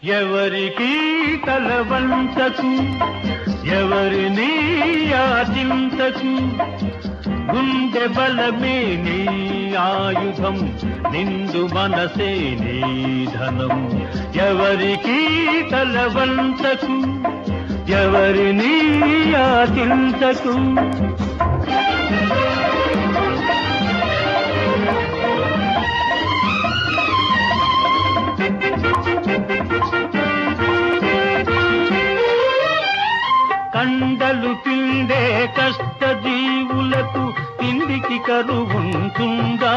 ఎవరికి తలవంచకు, ఎవరిని యాచించకు, గుండె బలమే నీ ఆయుధం, నిండు మనసే నీ ధనం. ఎవరికి తలవంచకు, ఎవరిని యాచించకు. కండలు పిండే కష్ట జీవులకు తిండికి కరువుంటుందా?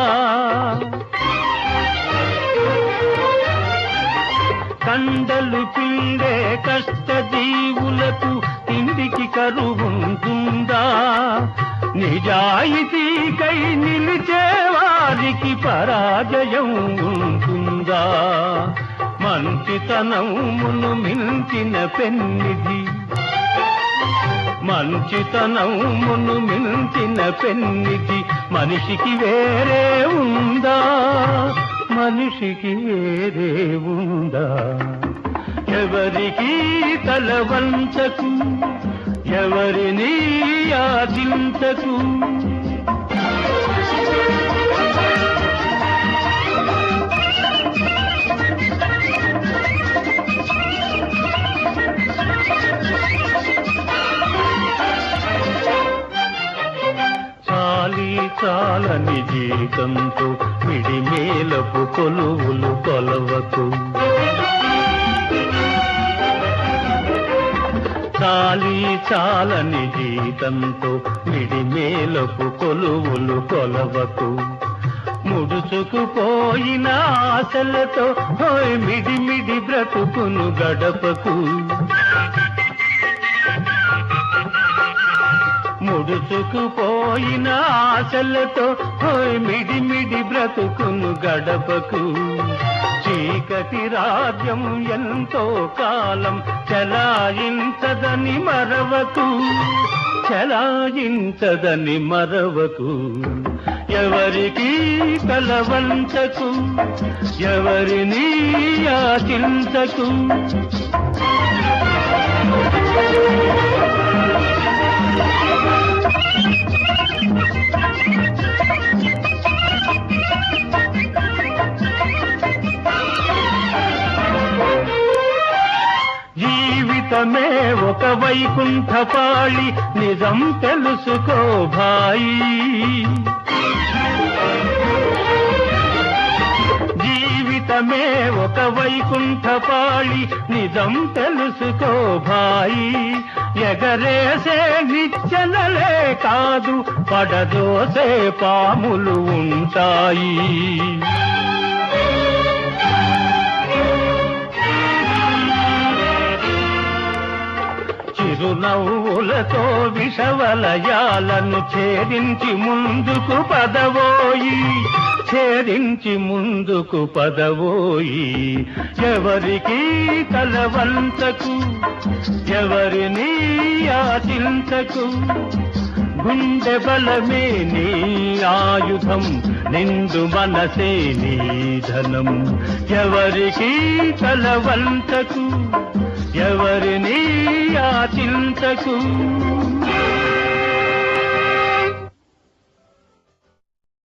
కండలు పిండే కష్ట జీవులకు తిండికి కరువుంటుందా? నిజాయితీకై నిలిచే వారికి పరాజయం ఉంటుందా? మంచితనమును మించిన పెన్నిధి, మంచితనమును మించిన పెన్నిధి మనిషికి వేరే ఉందా? మనిషికి వేరే ఉందా? ఎవరికి తలవంచకు, ఎవరిని యాచించకు. చాలని జీతంతో మిడిమేలపు కొలువులు కొలవకు, చాలని జీతంతో మిడిమేలపు కొలువులు కొలవకు. ముడుచుకుపోయిన ఆశలతో మిడిమిడి బ్రతుకును గడపకు. ముడుచుకుపోయిన ఆశలతో మిడిమిడి బ్రతుకును గడపకు. చీకటి రాజ్యం ఎంతో కాలం చలాయించదని మరవకు, చలాయించదని మరవకు. ఎవరికి తలవంచకు, ఎవరిని యాచించకు. జీవితమే ఒక వైకుంఠపాళి, నిజం తెలుసుకో భాయి. జీవితమే ఒక వైకుంఠపాళి, నిజం తెలుసుకో భాయి. ఎగరేసే నిచ్చెనలే కాదు, పడదోసే పాములు ఉంటాయి. చిరునవ్వులతో విషవలయాలను ఛేదించి ముందుకు పదవోయి, ఛేదించి ముందుకు పదవోయి. ఎవరికి తలవంచకు, ఎవరిని యాచించకు. గుండె బలమే నీ ఆయుధం, నిండు మనసే నీ ధనం. ఎవరికి తలవంచకు, ఎవరిని యాచించకు.